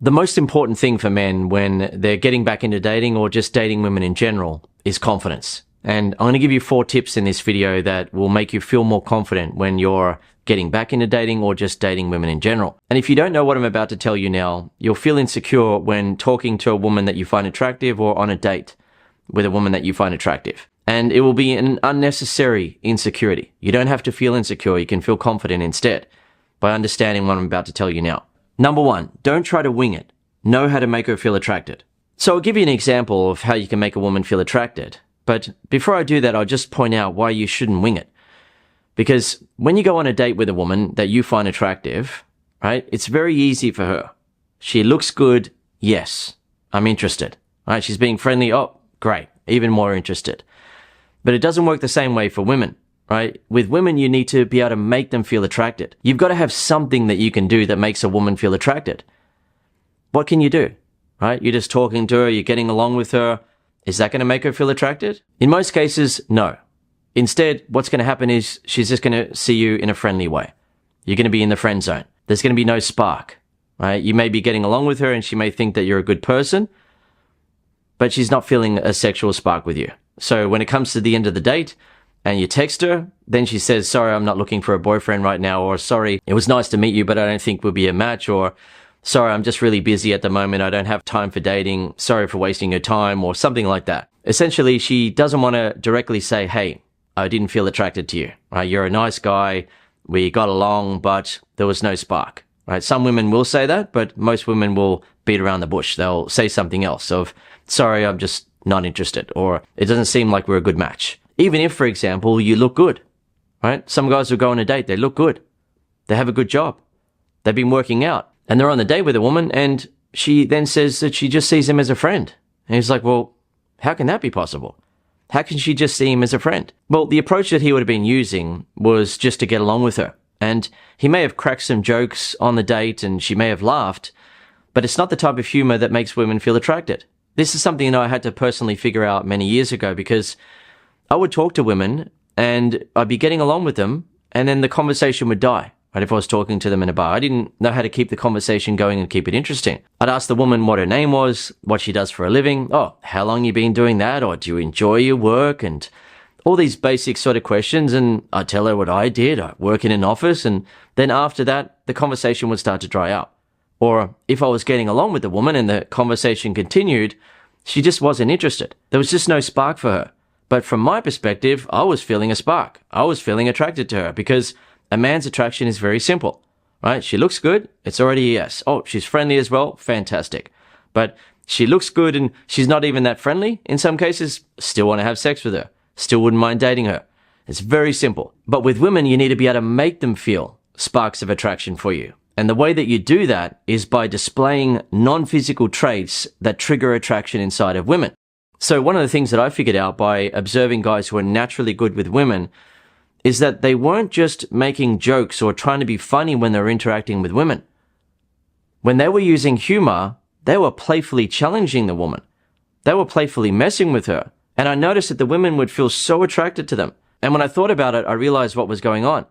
The most important thing for men when they're getting back into dating or just dating women in general is confidence. And I'm going to give you 4 tips in this video that will make you feel more confident when you're getting back into dating or just dating women in general. And if you don't know what I'm about to tell you now, you'll feel insecure when talking to a woman that you find attractive or on a date with a woman that you find attractive. And it will be an unnecessary insecurity. You don't have to feel insecure. You can feel confident instead by understanding what I'm about to tell you now. Number 1, don't try to wing it. Know how to make her feel attracted. So I'll give you an example of how you can make a woman feel attracted. But before I do that, I'll just point out why you shouldn't wing it. Because when you go on a date with a woman that you find attractive, right, it's very easy for her. She looks good. Yes, I'm interested. Right? She's being friendly. Oh, great. Even more interested. But it doesn't work the same way for women. Right? With women, you need to be able to make them feel attracted. You've got to have something that you can do that makes a woman feel attracted. What can you do? Right? You're just talking to her, you're getting along with her. Is that going to make her feel attracted? In most cases, no. Instead, what's going to happen is she's just going to see you in a friendly way. You're going to be in the friend zone. There's going to be no spark. Right? You may be getting along with her and she may think that you're a good person, but she's not feeling a sexual spark with you. So when it comes to the end of the date, and you text her, then she says, sorry, I'm not looking for a boyfriend right now, or sorry, it was nice to meet you, but I don't think we'll be a match, or sorry, I'm just really busy at the moment, I don't have time for dating, sorry for wasting your time, or something like that. Essentially, she doesn't want to directly say, hey, I didn't feel attracted to you, right? You're a nice guy, we got along, but there was no spark, right? Some women will say that, but most women will beat around the bush. They'll say something else of, sorry, I'm just not interested, or it doesn't seem like we're a good match. Even if, for example, you look good, right? Some guys will go on a date, they look good. They have a good job. They've been working out. And they're on the date with a woman, and she then says that she just sees him as a friend. And he's like, well, how can that be possible? How can she just see him as a friend? Well, the approach that he would have been using was just to get along with her. And he may have cracked some jokes on the date, and she may have laughed, but it's not the type of humor that makes women feel attracted. This is something that I had to personally figure out many years ago, because I would talk to women and I'd be getting along with them, and then the conversation would die, right? If I was talking to them in a bar, I didn't know how to keep the conversation going and keep it interesting. I'd ask the woman what her name was, what she does for a living. Oh, how long you been doing that? Or do you enjoy your work? And all these basic sort of questions. And I'd tell her what I did. I work in an office. And then after that, the conversation would start to dry out. Or if I was getting along with the woman and the conversation continued, she just wasn't interested. There was just no spark for her. But from my perspective, I was feeling a spark. I was feeling attracted to her, because a man's attraction is very simple, right? She looks good. It's already a yes. Oh, she's friendly as well. Fantastic. But she looks good and she's not even that friendly. In some cases, still want to have sex with her. Still wouldn't mind dating her. It's very simple. But with women, you need to be able to make them feel sparks of attraction for you. And the way that you do that is by displaying non-physical traits that trigger attraction inside of women. So one of the things that I figured out by observing guys who are naturally good with women is that they weren't just making jokes or trying to be funny when they were interacting with women. When they were using humor, they were playfully challenging the woman. They were playfully messing with her. And I noticed that the women would feel so attracted to them. And when I thought about it, I realized what was going on.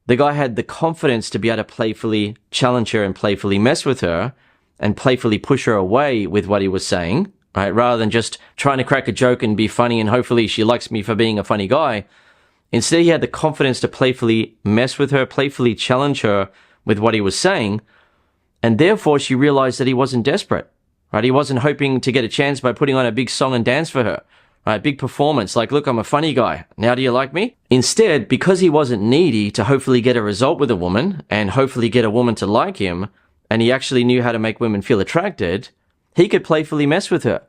The guy had the confidence to be able to playfully challenge her and playfully mess with her and playfully push her away with what he was saying, right? Rather than just trying to crack a joke and be funny and hopefully she likes me for being a funny guy. Instead, he had the confidence to playfully mess with her, playfully challenge her with what he was saying. And therefore, she realized that he wasn't desperate, right? He wasn't hoping to get a chance by putting on a big song and dance for her, right? Big performance. Like, look, I'm a funny guy. Now do you like me? Instead, because he wasn't needy to hopefully get a result with a woman and hopefully get a woman to like him, and he actually knew how to make women feel attracted, he could playfully mess with her.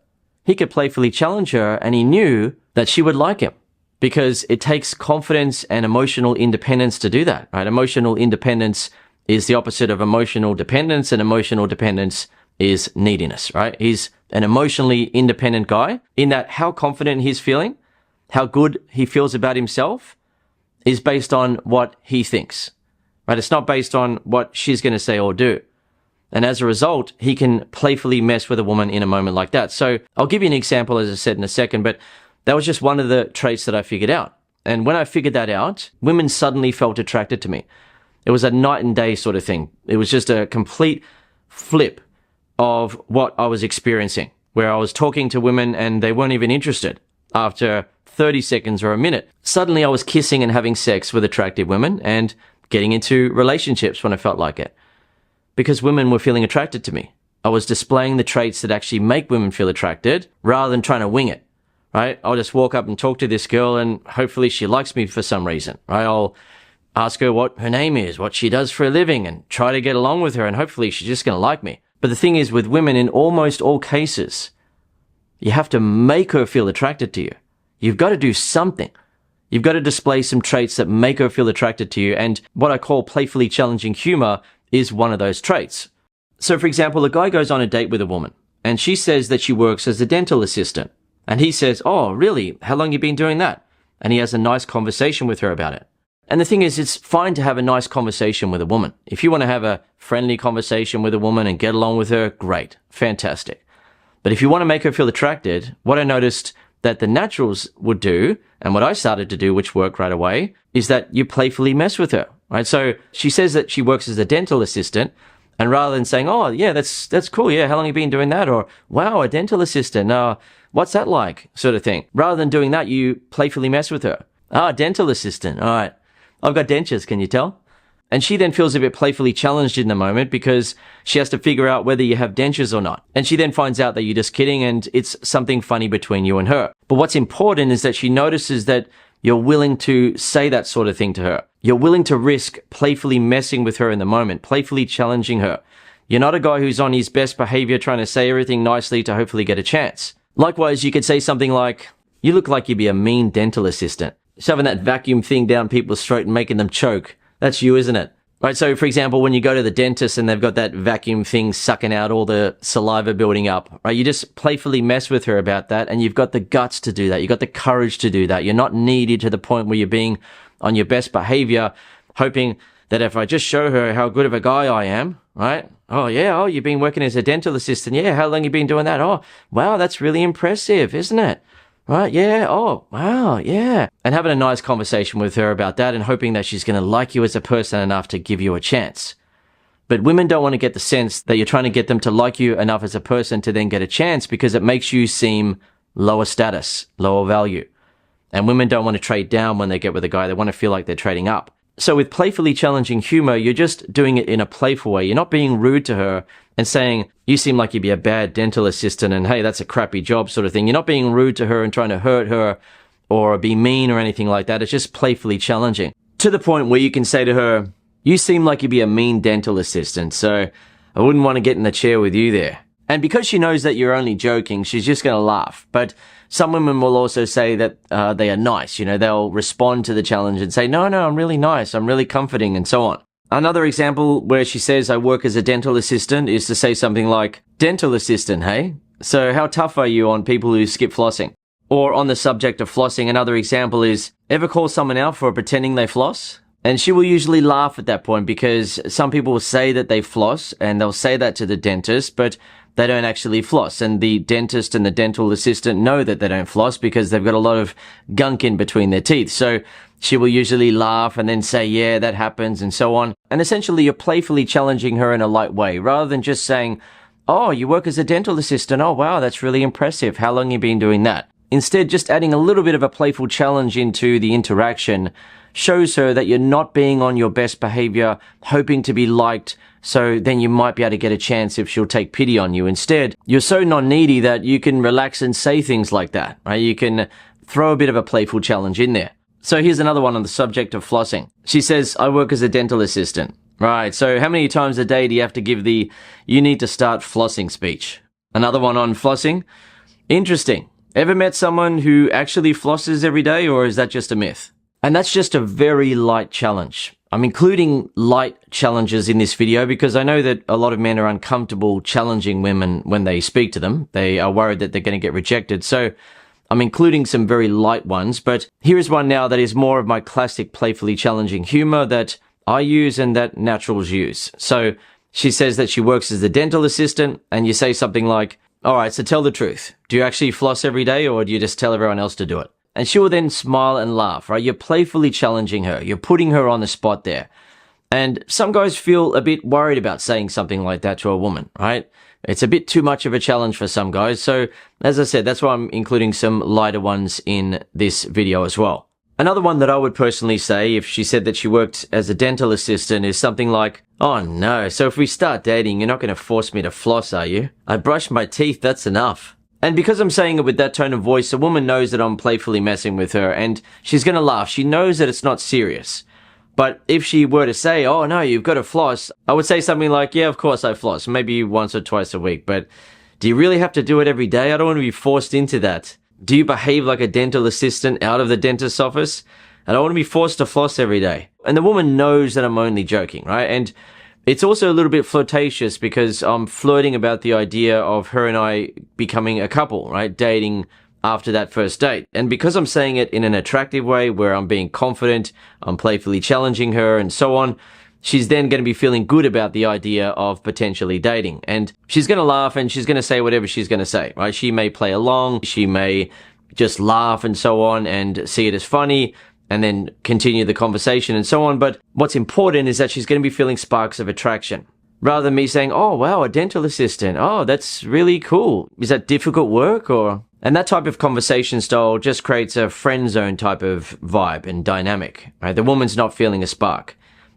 He could playfully challenge her, and he knew that she would like him, because it takes confidence and emotional independence to do that, right? Emotional independence is the opposite of emotional dependence, and emotional dependence is neediness, right? He's an emotionally independent guy in that how confident he's feeling, how good he feels about himself is based on what he thinks, right? It's not based on what she's going to say or do. And as a result, he can playfully mess with a woman in a moment like that. So I'll give you an example, as I said, in a second, but that was just one of the traits that I figured out. And when I figured that out, women suddenly felt attracted to me. It was a night and day sort of thing. It was just a complete flip of what I was experiencing, where I was talking to women and they weren't even interested. After 30 seconds or a minute, suddenly I was kissing and having sex with attractive women and getting into relationships when I felt like it. Because women were feeling attracted to me. I was displaying the traits that actually make women feel attracted rather than trying to wing it, right? I'll just walk up and talk to this girl and hopefully she likes me for some reason, right? I'll ask her what her name is, what she does for a living, and try to get along with her, and hopefully she's just going to like me. But the thing is, with women, in almost all cases, you have to make her feel attracted to you. You've got to do something. You've got to display some traits that make her feel attracted to you, and what I call playfully challenging humor is one of those traits. So, for example, a guy goes on a date with a woman, and she says that she works as a dental assistant. And he says, "Oh, really? How long you been doing that?" And he has a nice conversation with her about it. And the thing is, it's fine to have a nice conversation with a woman. If you want to have a friendly conversation with a woman and get along with her, great, fantastic. But if you want to make her feel attracted, what I noticed that the naturals would do, and what I started to do, which worked right away, is that you playfully mess with her, right? So she says that she works as a dental assistant, and rather than saying, "Oh, yeah, that's cool, yeah, how long have you been doing that?" Or, "Wow, a dental assistant, what's that like?" sort of thing. Rather than doing that, you playfully mess with her. "Ah, dental assistant, all right. I've got dentures, can you tell?" And she then feels a bit playfully challenged in the moment because she has to figure out whether you have dentures or not. And she then finds out that you're just kidding and it's something funny between you and her. But what's important is that she notices that you're willing to say that sort of thing to her. You're willing to risk playfully messing with her in the moment, playfully challenging her. You're not a guy who's on his best behavior trying to say everything nicely to hopefully get a chance. Likewise, you could say something like, "You look like you'd be a mean dental assistant. Shoving that vacuum thing down people's throat and making them choke. That's you, isn't it?" Right, so for example, when you go to the dentist and they've got that vacuum thing sucking out all the saliva building up, right, you just playfully mess with her about that, and you've got the guts to do that. You've got the courage to do that. You're not needy to the point where you're being on your best behavior, hoping that if I just show her how good of a guy I am, right? "Oh, yeah, you've been working as a dental assistant. Yeah, how long you been doing that? Oh, wow, that's really impressive, isn't it? Right, yeah, oh, wow, yeah." And having a nice conversation with her about that and hoping that she's going to like you as a person enough to give you a chance. But women don't want to get the sense that you're trying to get them to like you enough as a person to then get a chance because it makes you seem lower status, lower value. And women don't want to trade down when they get with a guy. They want to feel like they're trading up. So with playfully challenging humor, you're just doing it in a playful way. You're not being rude to her and saying, "You seem like you'd be a bad dental assistant and hey, that's a crappy job," sort of thing. You're not being rude to her and trying to hurt her or be mean or anything like that. It's just playfully challenging. To the point where you can say to her, "You seem like you'd be a mean dental assistant, so I wouldn't want to get in the chair with you there." And because she knows that you're only joking, she's just going to laugh. But some women will also say that they are nice. You know, they'll respond to the challenge and say, no, I'm really nice. I'm really comforting," and so on. Another example where she says, "I work as a dental assistant," is to say something like, "Dental assistant, hey? So how tough are you on people who skip flossing?" Or on the subject of flossing, another example is, "Ever call someone out for pretending they floss?" And she will usually laugh at that point because some people will say that they floss and they'll say that to the dentist, but they don't actually floss. And the dentist and the dental assistant know that they don't floss because they've got a lot of gunk in between their teeth. So she will usually laugh and then say, "Yeah, that happens," and so on. And essentially you're playfully challenging her in a light way rather than just saying, "Oh, you work as a dental assistant. Oh, wow, that's really impressive. How long you been doing that?" Instead, just adding a little bit of a playful challenge into the interaction shows her that you're not being on your best behavior, hoping to be liked, so then you might be able to get a chance if she'll take pity on you. Instead, you're so non-needy that you can relax and say things like that, right? You can throw a bit of a playful challenge in there. So here's another one on the subject of flossing. She says, "I work as a dental assistant." Right, so how many times a day do you have to give the "you need to start flossing" speech? Another one on flossing. Interesting. Ever met someone who actually flosses every day, or is that just a myth? And that's just a very light challenge. I'm including light challenges in this video because I know that a lot of men are uncomfortable challenging women when they speak to them. They are worried that they're going to get rejected. So I'm including some very light ones, but here is one now that is more of my classic playfully challenging humor that I use and that naturals use. So she says that she works as a dental assistant and you say something like, "All right, so tell the truth. Do you actually floss every day or do you just tell everyone else to do it?" And she will then smile and laugh, right? You're playfully challenging her. You're putting her on the spot there. And some guys feel a bit worried about saying something like that to a woman, right? It's a bit too much of a challenge for some guys. So as I said, that's why I'm including some lighter ones in this video as well. Another one that I would personally say if she said that she worked as a dental assistant is something like, "Oh no, so if we start dating, you're not going to force me to floss, are you? I brushed my teeth, that's enough." And because I'm saying it with that tone of voice, a woman knows that I'm playfully messing with her and she's going to laugh. She knows that it's not serious. But if she were to say, "Oh no, you've got to floss," I would say something like, "Yeah, of course I floss, maybe once or twice a week, but do you really have to do it every day? I don't want to be forced into that. Do you behave like a dental assistant out of the dentist's office? I don't want to be forced to floss every day." And the woman knows that I'm only joking, right? And it's also a little bit flirtatious because I'm flirting about the idea of her and I becoming a couple, right? Dating after that first date. And because I'm saying it in an attractive way where I'm being confident, I'm playfully challenging her and so on, she's then going to be feeling good about the idea of potentially dating. And she's going to laugh and she's going to say whatever she's going to say, right? She may play along, she may just laugh and so on and see it as funny and then continue the conversation and so on. But what's important is that she's going to be feeling sparks of attraction. Rather than me saying, "Oh, wow, a dental assistant. Oh, that's really cool. Is that difficult work or..." And that type of conversation style just creates a friend zone type of vibe and dynamic, right? The woman's not feeling a spark.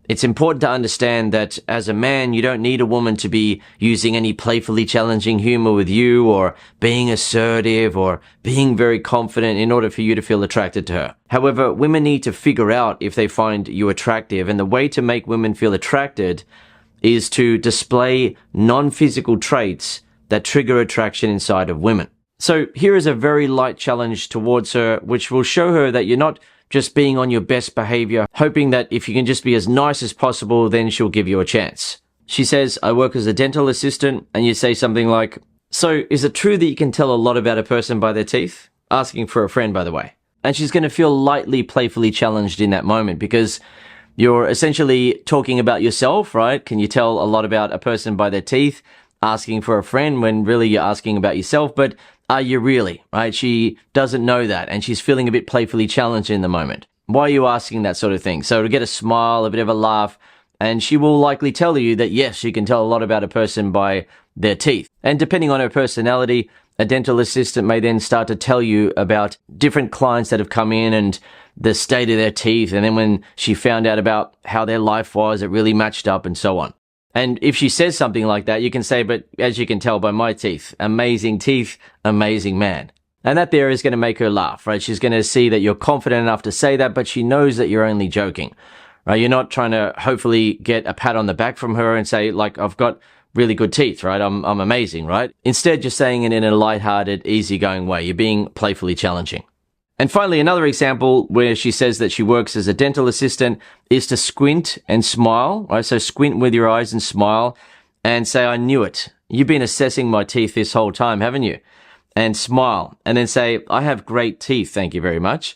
It's important to understand that as a man, you don't need a woman to be using any playfully challenging humor with you or being assertive or being very confident in order for you to feel attracted to her. However, women need to figure out if they find you attractive, and the way to make women feel attracted is to display non-physical traits that trigger attraction inside of women. So here is a very light challenge towards her, which will show her that you're not just being on your best behavior, hoping that if you can just be as nice as possible, then she'll give you a chance. She says, "I work as a dental assistant," and you say something like, "So is it true that you can tell a lot about a person by their teeth?" Asking for a friend, by the way. And she's going to feel lightly playfully challenged in that moment because you're essentially talking about yourself, right? Can you tell a lot about a person by their teeth? Asking for a friend when really you're asking about yourself, but are you really, right? She doesn't know that and she's feeling a bit playfully challenged in the moment. Why are you asking that sort of thing? So to get a smile, a bit of a laugh, and she will likely tell you that yes, she can tell a lot about a person by their teeth. And depending on her personality, a dental assistant may then start to tell you about different clients that have come in and the state of their teeth. And then when she found out about how their life was, it really matched up and so on. And if she says something like that, you can say, "But as you can tell by my teeth, amazing man." And that there is going to make her laugh, right? She's going to see that you're confident enough to say that, but she knows that you're only joking, right? You're not trying to hopefully get a pat on the back from her and say, like, "I've got really good teeth, right? I'm amazing," right? Instead, you're saying it in a lighthearted, easygoing way. You're being playfully challenging. And finally, another example where she says that she works as a dental assistant is to squint and smile, right? So squint with your eyes and smile and say, "I knew it. You've been assessing my teeth this whole time, haven't you?" And smile and then say, "I have great teeth, thank you very much."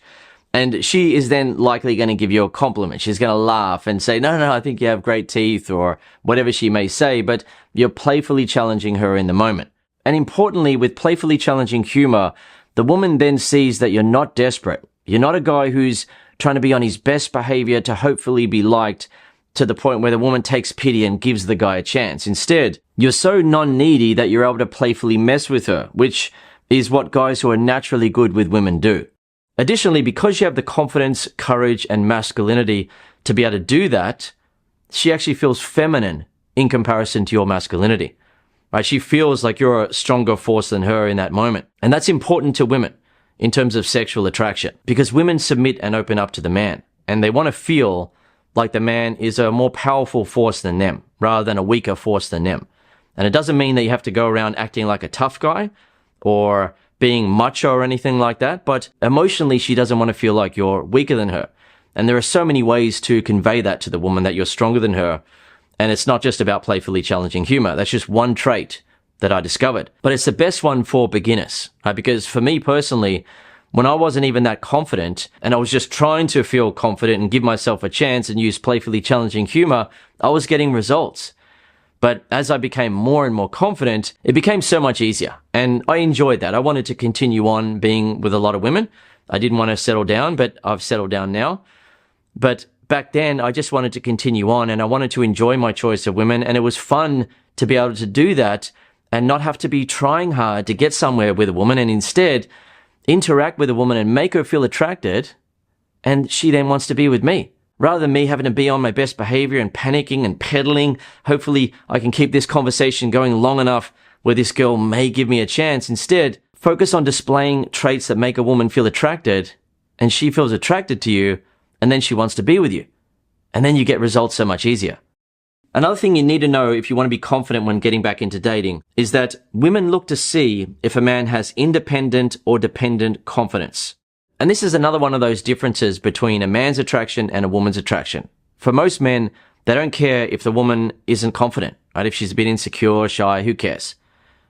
And she is then likely going to give you a compliment. She's going to laugh and say, no, I think you have great teeth," or whatever she may say, but you're playfully challenging her in the moment. And importantly, with playfully challenging humor, the woman then sees that you're not desperate. You're not a guy who's trying to be on his best behavior to hopefully be liked to the point where the woman takes pity and gives the guy a chance. Instead, you're so non-needy that you're able to playfully mess with her, which is what guys who are naturally good with women do. Additionally, because you have the confidence, courage, and masculinity to be able to do that, she actually feels feminine in comparison to your masculinity. Right? She feels like you're a stronger force than her in that moment. And that's important to women in terms of sexual attraction because women submit and open up to the man and they want to feel like the man is a more powerful force than them rather than a weaker force than them. And it doesn't mean that you have to go around acting like a tough guy or being macho or anything like that, but emotionally she doesn't want to feel like you're weaker than her. And there are so many ways to convey that to the woman that you're stronger than her. And it's not just about playfully challenging humor. That's just one trait that I discovered. But it's the best one for beginners, right? Because for me personally, when I wasn't even that confident and I was just trying to feel confident and give myself a chance and use playfully challenging humor, I was getting results. But as I became more and more confident, it became so much easier. And I enjoyed that. I wanted to continue on being with a lot of women. I didn't want to settle down, but I've settled down now. But back then, I just wanted to continue on and I wanted to enjoy my choice of women. And it was fun to be able to do that and not have to be trying hard to get somewhere with a woman, and instead interact with a woman and make her feel attracted, and she then wants to be with me. Rather than me having to be on my best behavior and panicking and peddling, hopefully I can keep this conversation going long enough where this girl may give me a chance. Instead, focus on displaying traits that make a woman feel attracted, and she feels attracted to you, and then she wants to be with you. And then you get results so much easier. Another thing you need to know if you want to be confident when getting back into dating is that women look to see if a man has independent or dependent confidence. And this is another one of those differences between a man's attraction and a woman's attraction. For most men, they don't care if the woman isn't confident, right? If she's a bit insecure, shy, who cares,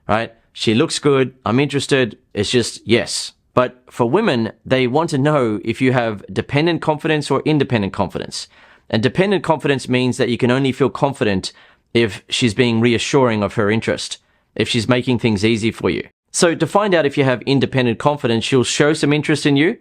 right? She looks good, I'm interested, it's just yes. But for women, they want to know if you have dependent confidence or independent confidence. And dependent confidence means that you can only feel confident if she's being reassuring of her interest, if she's making things easy for you. So to find out if you have independent confidence, she'll show some interest in you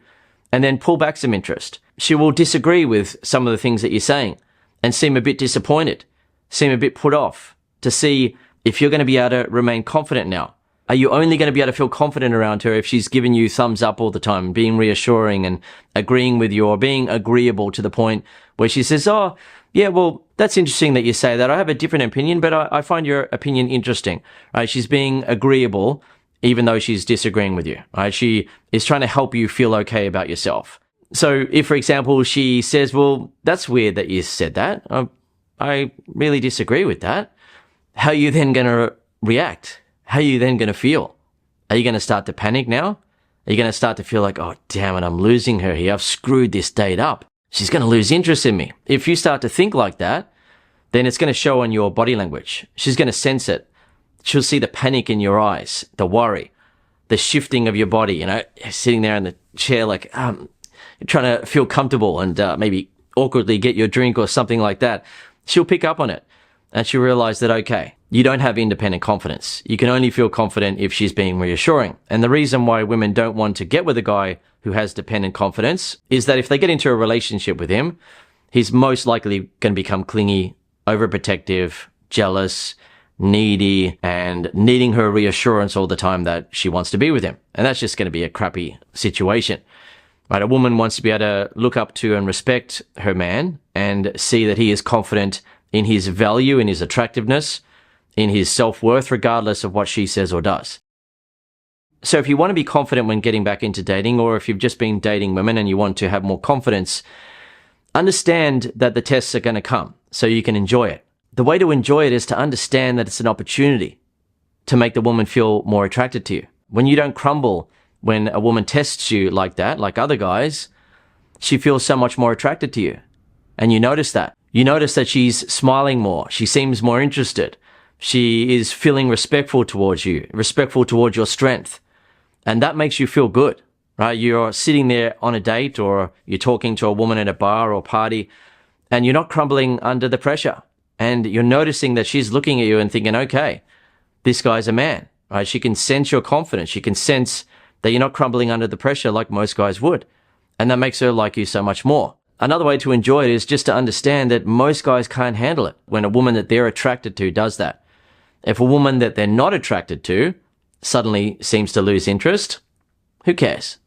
and then pull back some interest. She will disagree with some of the things that you're saying and seem a bit disappointed, seem a bit put off, to see if you're going to be able to remain confident now. Are you only going to be able to feel confident around her if she's giving you thumbs up all the time, being reassuring and agreeing with you, or being agreeable to the point where she says, oh, yeah, well, that's interesting that you say that. I have a different opinion, but I find your opinion interesting. Right? She's being agreeable even though she's disagreeing with you. Right? She is trying to help you feel okay about yourself. So if, for example, she says, well, that's weird that you said that. I really disagree with that. How are you then going to react? How are you then going to feel? Are you going to start to panic now? Are you going to start to feel like, oh, damn it, I'm losing her here. I've screwed this date up. She's going to lose interest in me. If you start to think like that, then it's going to show on your body language. She's going to sense it. She'll see the panic in your eyes, the worry, the shifting of your body, sitting there in the chair like, trying to feel comfortable and maybe awkwardly get your drink or something like that. She'll pick up on it and she'll realize that, okay, you don't have independent confidence. You can only feel confident if she's being reassuring. And the reason why women don't want to get with a guy who has dependent confidence is that if they get into a relationship with him, he's most likely going to become clingy, overprotective, jealous, needy, and needing her reassurance all the time that she wants to be with him. And that's just going to be a crappy situation. Right? A woman wants to be able to look up to and respect her man and see that he is confident in his value, in his attractiveness, in his self-worth, regardless of what she says or does. So if you want to be confident when getting back into dating, or if you've just been dating women and you want to have more confidence, understand that the tests are going to come so you can enjoy it. The way to enjoy it is to understand that it's an opportunity to make the woman feel more attracted to you. When you don't crumble, when a woman tests you like that, like other guys, she feels so much more attracted to you. And you notice that. You notice that she's smiling more. She seems more interested. She is feeling respectful towards you, respectful towards your strength. And that makes you feel good, right? You're sitting there on a date, or you're talking to a woman at a bar or party, and you're not crumbling under the pressure. And you're noticing that she's looking at you and thinking, okay, this guy's a man, right? She can sense your confidence. She can sense that you're not crumbling under the pressure like most guys would. And that makes her like you so much more. Another way to enjoy it is just to understand that most guys can't handle it when a woman that they're attracted to does that. If a woman that they're not attracted to suddenly seems to lose interest, who cares?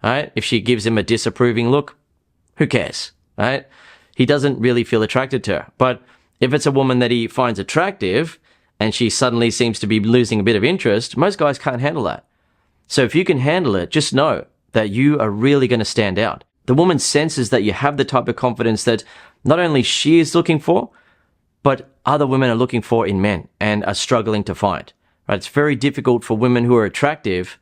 Right? If she gives him a disapproving look, who cares? Right? He doesn't really feel attracted to her. But if it's a woman that he finds attractive and she suddenly seems to be losing a bit of interest, most guys can't handle that. So if you can handle it, just know that you are really going to stand out. The woman senses that you have the type of confidence that not only she is looking for, but other women are looking for in men and are struggling to find. Right? It's very difficult for women who are attractive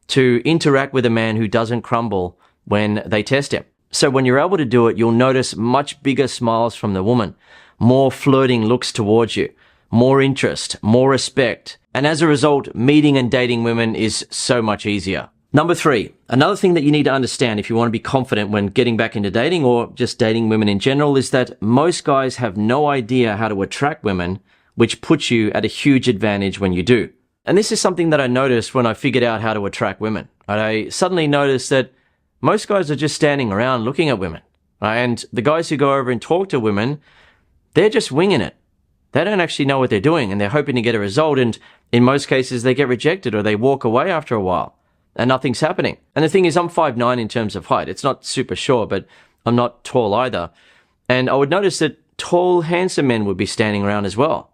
to interact with a man who doesn't crumble when they test him. So when you're able to do it, you'll notice much bigger smiles from the woman, more flirting looks towards you, more interest, more respect. And as a result, meeting and dating women is so much easier. Number 3, another thing that you need to understand if you want to be confident when getting back into dating or just dating women in general is that most guys have no idea how to attract women, which puts you at a huge advantage when you do. And this is something that I noticed when I figured out how to attract women. I suddenly noticed that most guys are just standing around looking at women. And the guys who go over and talk to women, they're just winging it. They don't actually know what they're doing, and they're hoping to get a result, and in most cases they get rejected or they walk away after a while and nothing's happening. And the thing is, I'm 5'9" in terms of height. It's not super short, but I'm not tall either. And I would notice that tall, handsome men would be standing around as well,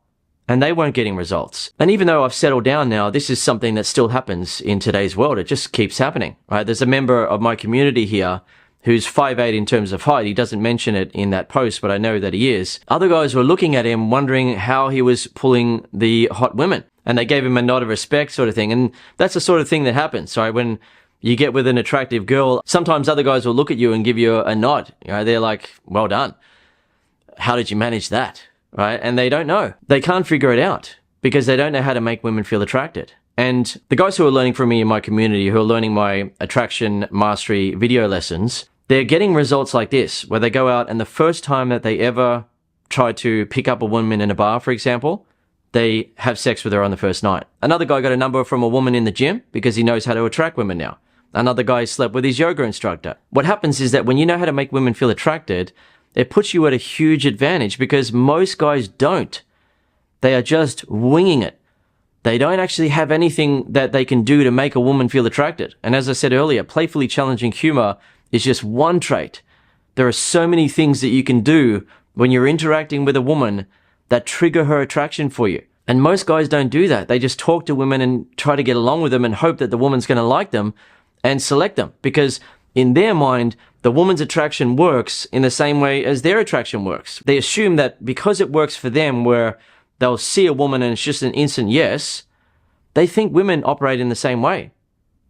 and they weren't getting results. And even though I've settled down now, this is something that still happens in today's world. It just keeps happening, right? There's a member of my community here who's 5'8" in terms of height. He doesn't mention it in that post, but I know that he is. Other guys were looking at him wondering how he was pulling the hot women, and they gave him a nod of respect sort of thing. And that's the sort of thing that happens, right? When you get with an attractive girl, sometimes other guys will look at you and give you a nod. You know, they're like, well done. How did you manage that? Right? And they don't know. They can't figure it out because they don't know how to make women feel attracted. And the guys who are learning from me in my community, who are learning my attraction mastery video lessons, they're getting results like this, where they go out and the first time that they ever try to pick up a woman in a bar, for example, they have sex with her on the first night. Another guy got a number from a woman in the gym because he knows how to attract women now. Another guy slept with his yoga instructor. What happens is that when you know how to make women feel attracted, it puts you at a huge advantage because most guys don't. They are just winging it. They don't actually have anything that they can do to make a woman feel attracted. And as I said earlier, playfully challenging humor is just one trait. There are so many things that you can do when you're interacting with a woman that trigger her attraction for you. And most guys don't do that. They just talk to women and try to get along with them and hope that the woman's going to like them and select them. Because in their mind, the woman's attraction works in the same way as their attraction works. They assume that because it works for them, where they'll see a woman and it's just an instant yes, they think women operate in the same way.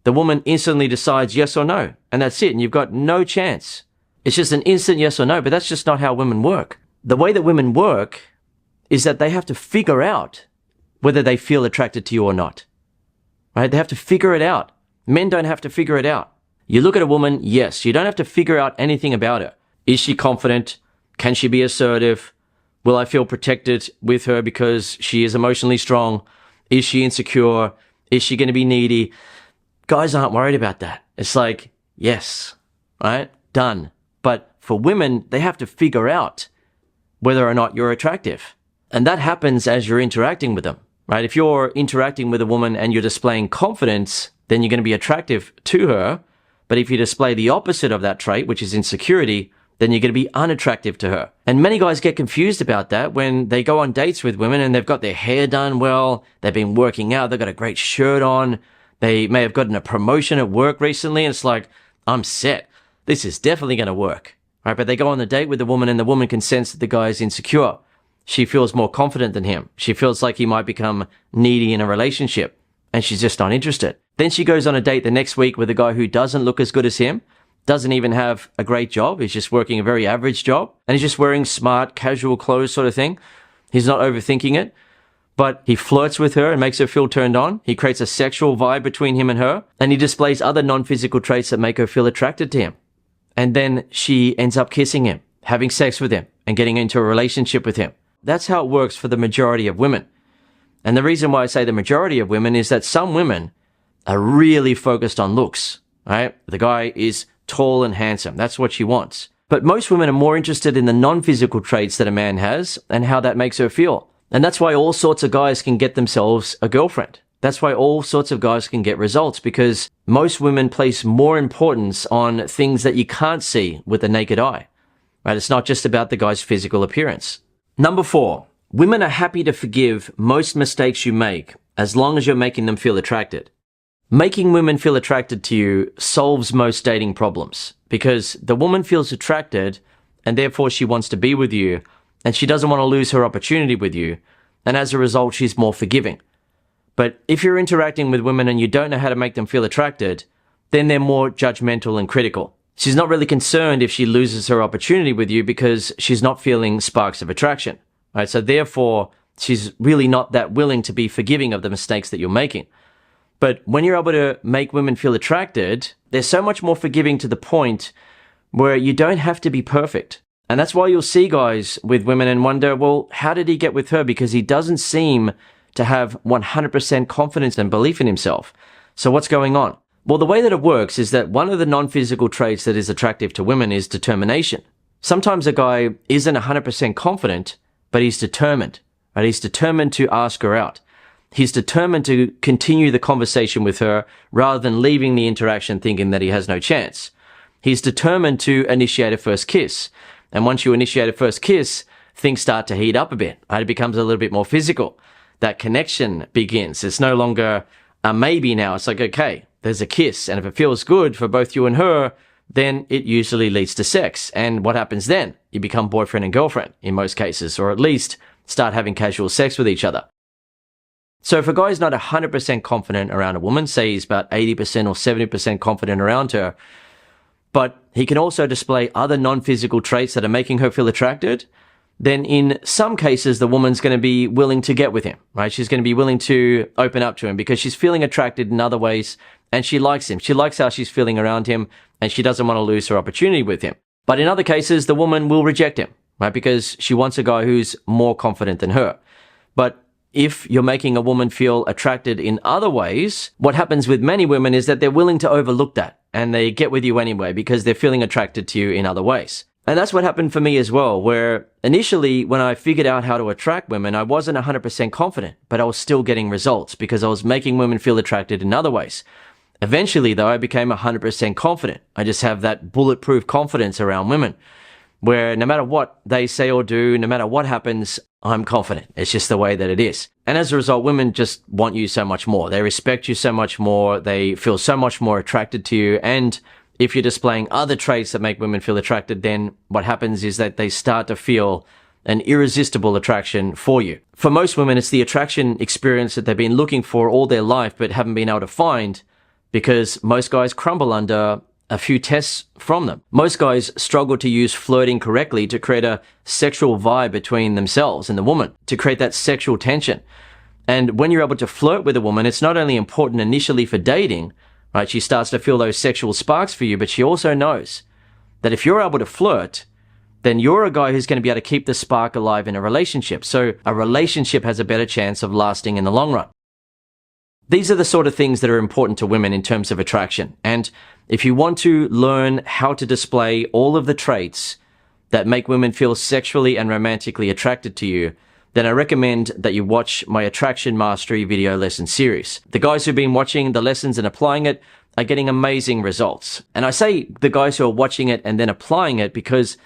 The woman instantly decides yes or no, and that's it, and you've got no chance. It's just an instant yes or no, but that's just not how women work. The way that women work is that they have to figure out whether they feel attracted to you or not. Right? They have to figure it out. Men don't have to figure it out. You look at a woman, yes, you don't have to figure out anything about her. Is she confident? Can she be assertive? Will I feel protected with her because she is emotionally strong? Is she insecure? Is she going to be needy? Guys aren't worried about that. It's like, yes, right? Done. But for women, they have to figure out whether or not you're attractive. And that happens as you're interacting with them, right? If you're interacting with a woman and you're displaying confidence, then you're going to be attractive to her. But if you display the opposite of that trait, which is insecurity, then you're going to be unattractive to her. And many guys get confused about that when they go on dates with women and they've got their hair done well, they've been working out, they've got a great shirt on, they may have gotten a promotion at work recently, and it's like, I'm set. This is definitely going to work. Right? But they go on the date with the woman and the woman can sense that the guy is insecure. She feels more confident than him. She feels like he might become needy in a relationship, and she's just not interested. Then she goes on a date the next week with a guy who doesn't look as good as him, doesn't even have a great job. He's just working a very average job, and he's just wearing smart, casual clothes sort of thing. He's not overthinking it, but he flirts with her and makes her feel turned on. He creates a sexual vibe between him and her, and he displays other non-physical traits that make her feel attracted to him. And then she ends up kissing him, having sex with him, and getting into a relationship with him. That's how it works for the majority of women. And the reason why I say the majority of women is that some women are really focused on looks, right? The guy is tall and handsome. That's what she wants. But most women are more interested in the non-physical traits that a man has and how that makes her feel. And that's why all sorts of guys can get themselves a girlfriend. That's why all sorts of guys can get results, because most women place more importance on things that you can't see with the naked eye, right? It's not just about the guy's physical appearance. Number 4, women are happy to forgive most mistakes you make as long as you're making them feel attracted. Making women feel attracted to you solves most dating problems, because the woman feels attracted and therefore she wants to be with you, and she doesn't want to lose her opportunity with you, and as a result she's more forgiving. But if you're interacting with women and you don't know how to make them feel attracted, then they're more judgmental and critical. She's not really concerned if she loses her opportunity with you because she's not feeling sparks of attraction, right? So therefore, she's really not that willing to be forgiving of the mistakes that you're making. But when you're able to make women feel attracted, they're so much more forgiving to the point where you don't have to be perfect. And that's why you'll see guys with women and wonder, well, how did he get with her? Because he doesn't seem to have 100% confidence and belief in himself. So what's going on? Well, the way that it works is that one of the non-physical traits that is attractive to women is determination. Sometimes a guy isn't 100% confident, but he's determined, right? He's determined to ask her out. He's determined to continue the conversation with her rather than leaving the interaction thinking that he has no chance. He's determined to initiate a first kiss. And once you initiate a first kiss, things start to heat up a bit, right? It becomes a little bit more physical. That connection begins. It's no longer a maybe now. It's like, okay, there's a kiss. And if it feels good for both you and her, then it usually leads to sex. And what happens then? You become boyfriend and girlfriend in most cases, or at least start having casual sex with each other. So if a guy's not 100% confident around a woman, say he's about 80% or 70% confident around her, but he can also display other non-physical traits that are making her feel attracted, then in some cases, the woman's going to be willing to get with him, right? She's going to be willing to open up to him because she's feeling attracted in other ways and she likes him. She likes how she's feeling around him and she doesn't want to lose her opportunity with him. But in other cases, the woman will reject him, right? Because she wants a guy who's more confident than her. But if you're making a woman feel attracted in other ways, what happens with many women is that they're willing to overlook that and they get with you anyway because they're feeling attracted to you in other ways. And that's what happened for me as well, where initially when I figured out how to attract women, I wasn't 100% confident, but I was still getting results because I was making women feel attracted in other ways. Eventually though, I became 100% confident. I just have that bulletproof confidence around women where no matter what they say or do, no matter what happens, I'm confident. It's just the way that it is. And as a result, women just want you so much more. They respect you so much more. They feel so much more attracted to you. And if you're displaying other traits that make women feel attracted, then what happens is that they start to feel an irresistible attraction for you. For most women, it's the attraction experience that they've been looking for all their life, but haven't been able to find because most guys crumble under a few tests from them. Most guys struggle to use flirting correctly to create a sexual vibe between themselves and the woman, to create that sexual tension. And when you're able to flirt with a woman, it's not only important initially for dating, right? She starts to feel those sexual sparks for you, but she also knows that if you're able to flirt, then you're a guy who's going to be able to keep the spark alive in a relationship. So a relationship has a better chance of lasting in the long run. These are the sort of things that are important to women in terms of attraction. And if you want to learn how to display all of the traits that make women feel sexually and romantically attracted to you, then I recommend that you watch my Attraction Mastery video lesson series. The guys who've been watching the lessons and applying it are getting amazing results. And I say the guys who are watching it and then applying it because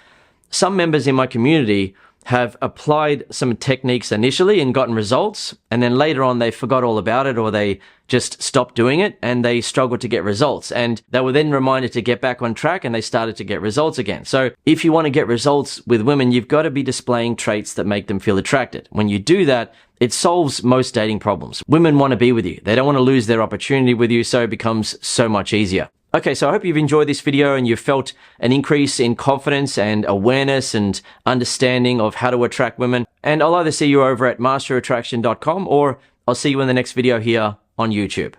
some members in my community have applied some techniques initially and gotten results, and then later on they forgot all about it or they just stopped doing it and they struggled to get results. And they were then reminded to get back on track and they started to get results again. So if you want to get results with women, you've got to be displaying traits that make them feel attracted. When you do that, it solves most dating problems. Women want to be with you. They don't want to lose their opportunity with you, so it becomes so much easier. Okay, so I hope you've enjoyed this video and you've felt an increase in confidence and awareness and understanding of how to attract women. And I'll either see you over at masterattraction.com or I'll see you in the next video here on YouTube.